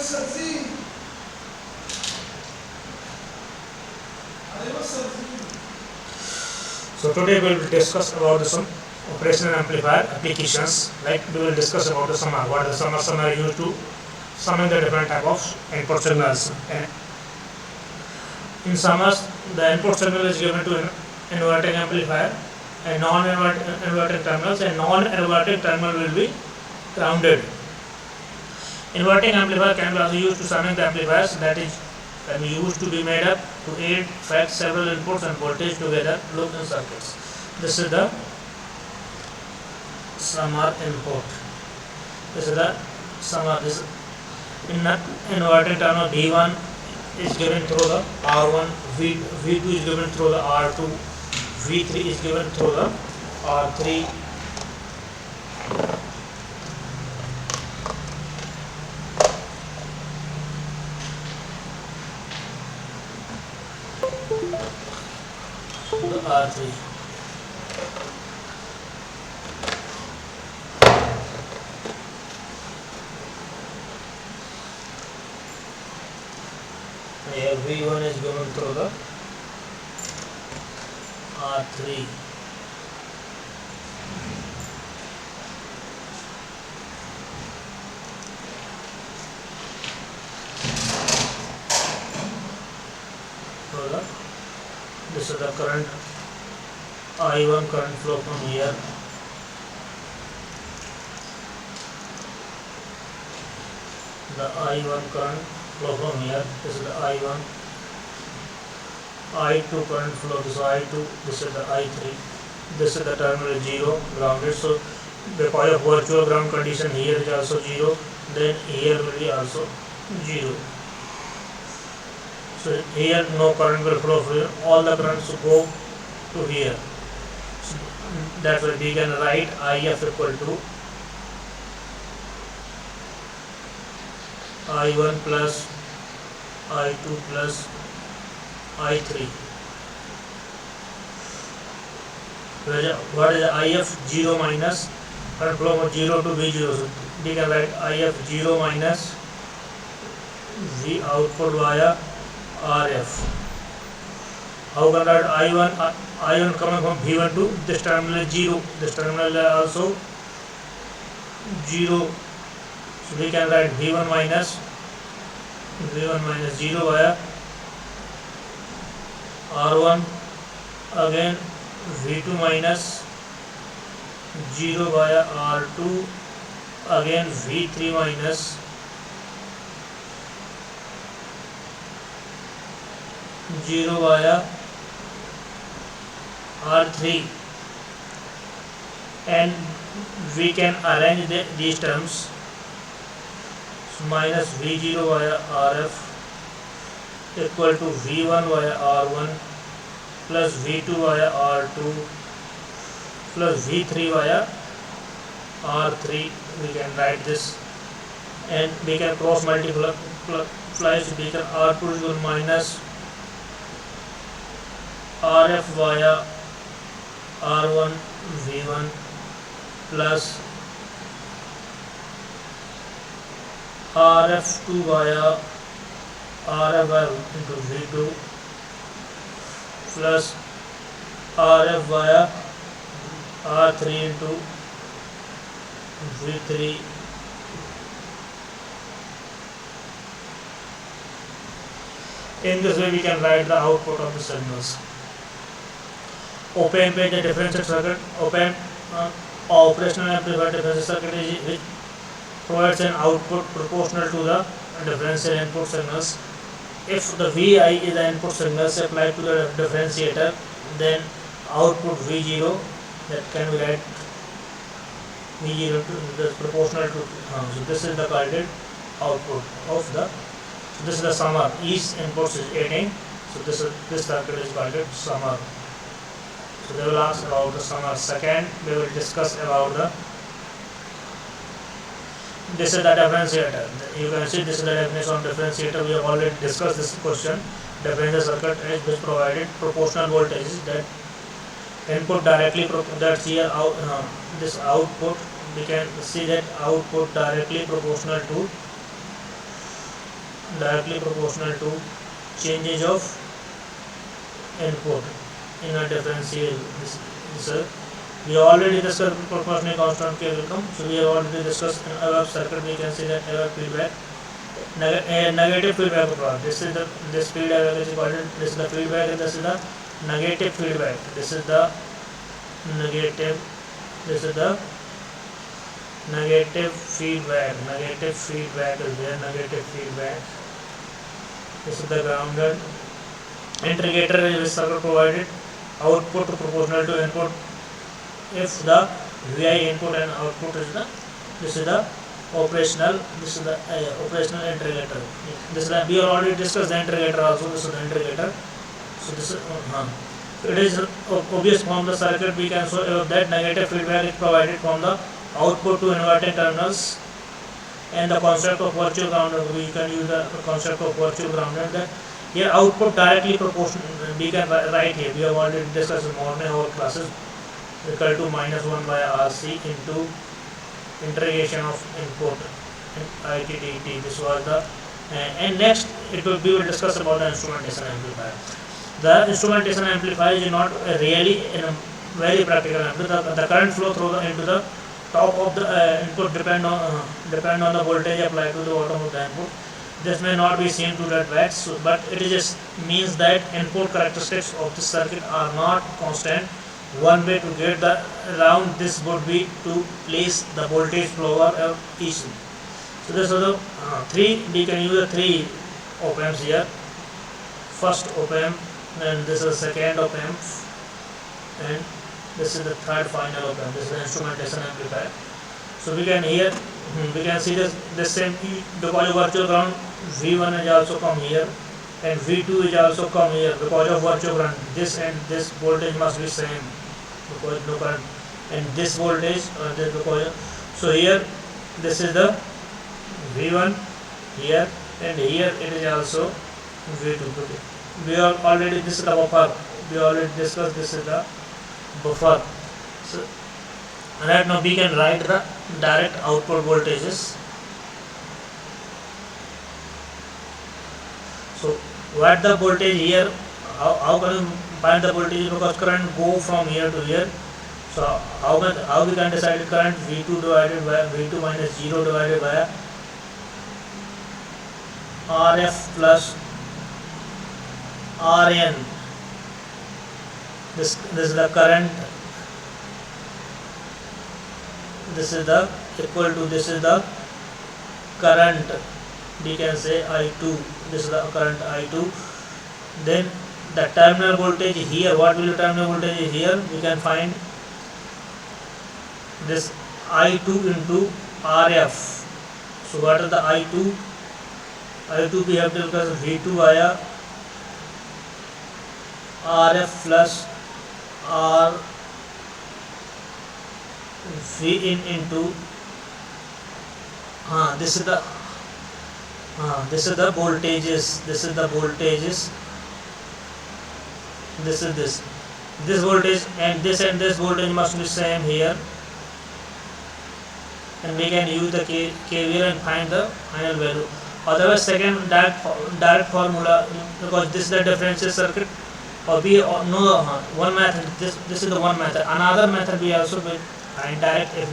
So today we will discuss about some operational amplifier applications. Like we will discuss about the summer, what the summer used to summon the different type of input signals. And in summers, the input signal is given to an inverting amplifier, and non-inverting terminals, and non-inverting terminal will be grounded. Inverting amplifier can be also used to summon the amplifiers, that is can be used to be made up to aid track several inputs and voltage together loop in circuits. This is the summer input. This is the summer. This in the inverting terminal V1 is given through the R1, V2 is given through the R2, V3 is given through the R3. The R3. Here V1 is given through the R3. This is the current I1 current flow from here. The I1 current flow from here. This is the I1. I2 current flow. This is I2. This is the I3. This is the terminal 0 grounded. So because of virtual ground condition, here is also 0. Then here will be also 0. So here no current will flow from here. All the currents go to here. So that's why we can write IF equal to I1 plus I2 plus I3. What is IF 0 minus current flow from 0 to V0? So we can write IF 0 minus V output via RF. How can write I1 coming from V1 to this terminal is 0. This terminal is also 0. So we can write V1 minus 0 via R1, again V2 minus 0 via R2, again V3 minus 0 via R3, and we can arrange these terms. So minus V0 via RF equal to V1 via R1 plus V2 via R2 plus V3 via R3. We can write this, and we can cross multiply. So we can R2 is equal to minus RF via R1 V1 plus RF2 via RF into V2 plus RF via R3 into V3 in this way we can write the output of the signals. Op-amp is the differential circuit. Op-amp operational amplifier differential circuit is which provides an output proportional to the differential input signals. If the Vi is the input signals applied to the differentiator, then output V0, that can be write V0 to the proportional to so this is the called output of the. So this is the summer. Each input is 18. So this circuit is called summer. So they will ask about the summer. Second, we will discuss about the. This is the differentiator. You can see this is the definition of differentiator. We have already discussed this question. Differential circuit is which provided proportional voltages that input directly. That's here out. This output, we can see that output directly proportional to directly proportional to changes of input in a differential. We already discussed proportional constant K will come. So we have already discussed in our circuit. We can see that our feedback, negative feedback product. This feedback is called. This is the feedback, and this is the negative feedback. This is the negative. This is the negative feedback. Negative feedback is there. Negative feedback. This is the grounded. Integrator is circuit provided output proportional to input if the VI input and output is the, this is the operational, this is the operational integrator. This is the, we already discussed the integrator also. This is the integrator. So this is it is obvious from the circuit we can show that negative feedback is provided from the output to inverting terminals, and the concept of virtual grounded, we can use the concept of virtual grounded. That here output directly proportional, we can write here, we have already discussed in morning our classes, equal to -1 by RC into integration of input ITDT. This was the and next we will discuss about the instrumentation amplifier. The instrumentation amplifier is not really in a very practical amplifier. The current flow through into the top of the input depend on the voltage applied to the bottom of the input. This may not be seen to that wax, but it just means that input characteristics of the circuit are not constant. One way to get the around this would be to place the voltage floor of each. So this is the three. We can use the three op amps here. First op amp, then this is second op amp, and this is the third final op amp. This is the instrumentation amplifier. So we can here we can see this same because of virtual ground V1 is also come here and V2 is also come here because of virtual ground. This and this voltage must be same because no current, and this voltage this because so here this is the V1 here, and here it is also V2. We are already, this is the buffer. We already discussed this is the buffer. So right now we can write the direct output voltages. So what the voltage here, how can you find the voltage, because current go from here to here. So how we can decide current V2 divided by V2 minus 0 divided by RF plus RN. This is the current. This is the equal to, this is the current, we can say I2. This is the current I2. Then the terminal voltage here, what will the terminal voltage here? We can find this I2 into RF. So what is the I2? I2 we have to discuss V2 via RF plus R V in into this is the voltages. This is the voltages. This is this voltage, and this voltage must be same here, and we can use the KVL and find the final value. Otherwise, second direct formula, because this is the differential circuit, or we know one method. This is the one method. Another method we also will find direct if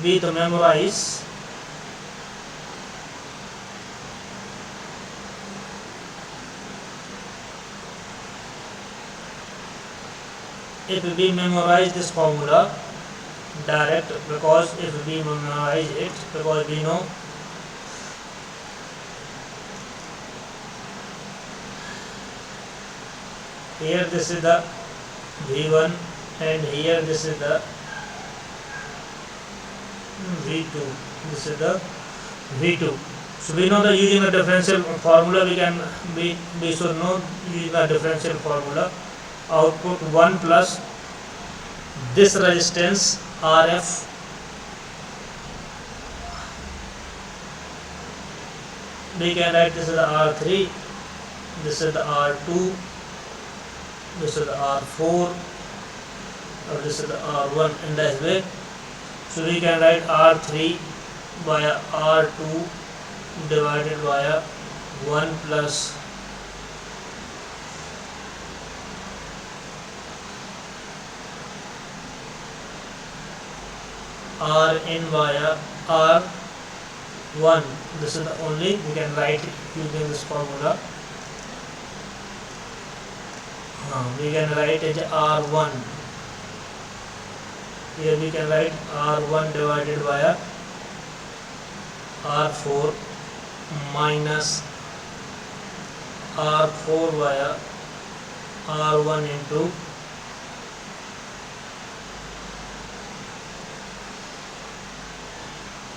we to memorize. If we memorize this formula direct, because if we memorize it, because we know here this is the V1 and here this is the V2. This is the V2. So we know that using the differential formula we should know using the differential formula. Output 1 plus this resistance RF we can write this is the R3, this is the R2, this is the R4, or this is the R1 in this way. So we can write R3 by R2 divided by 1 plus r in via r1. This is the only we can write using this formula. We can write as r1. Here we can write r1 divided by r4 minus r4 via r1 into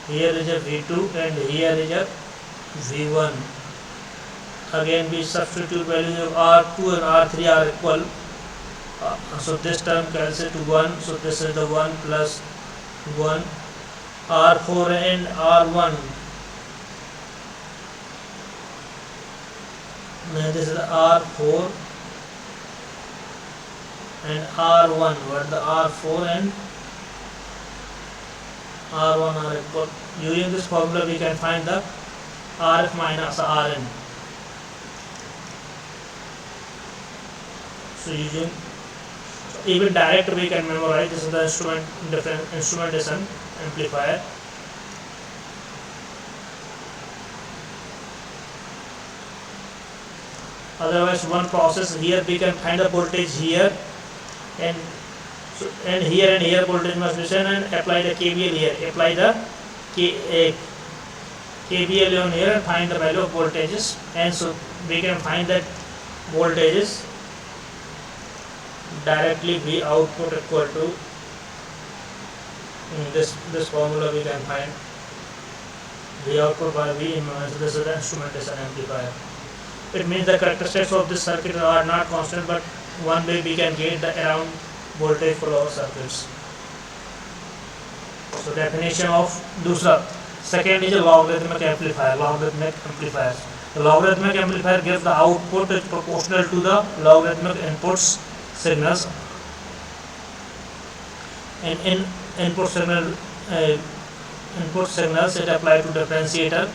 here is a v2 and here is a v1. Again we substitute values of r2 and r3 are equal. So this term cancels to 1, so this is the 1 plus 1. r4 and r1, now this is the r4 and r1, what the r4 and r1 are equal. Using this formula we can find the rf minus rn. So using even direct we can memorize. This is the instrumentation amplifier. Otherwise one process here we can find the voltage here and here voltage must be same, and apply the KVL here. Apply the KVL on here and find the value of voltages, and so we can find that voltages directly V output equal to this formula we can find V output by V inverse. This is the instrumentation amplifier. It means the characteristics of this circuit are not constant, but one way we can get the around voltage for our circuits. So definition of दूसरा second is a logarithmic amplifier. The logarithmic amplifier gives the output is proportional to the logarithmic inputs signals. In input signals it applied to differentiator,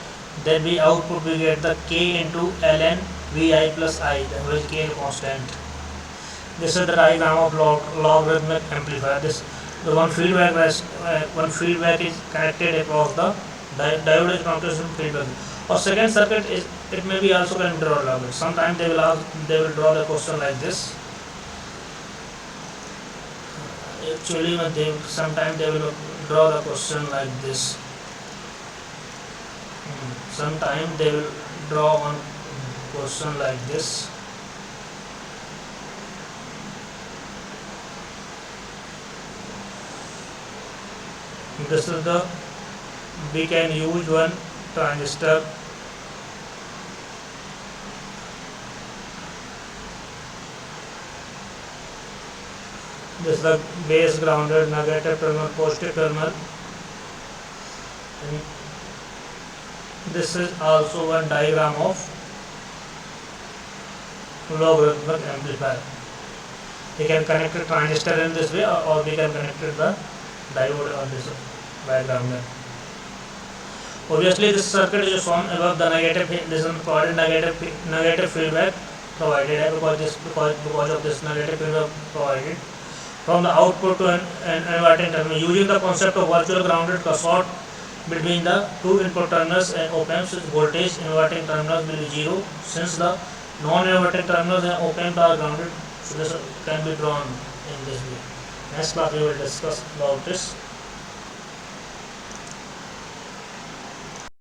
then we output we get the k into ln vi plus I, where k is constant. This is the diagram of logarithmic amplifier. The one feedback is connected across the diode is connected to feedback. Or second circuit is, it may be also can draw logarithmic. Sometimes they will draw the question like this. Actually, sometimes they will draw the question like this. Sometimes they will draw one question like this. This is the, we can use one transistor. This is the base grounded, negative terminal, positive terminal. And this is also one diagram of logarithmic amplifier. We can connect a transistor in this way, or we can connect the diode on this diagram. Obviously this circuit is shown above the negative. This is provided negative feedback provided because of this negative feedback provided from the output to an inverting terminal. Using the concept of virtual grounded short between the two input terminals and op-amps, voltage inverting terminals will be 0 since the non-inverting terminals and op-amp are grounded. So this can be drawn in this way. Next class we will discuss about this.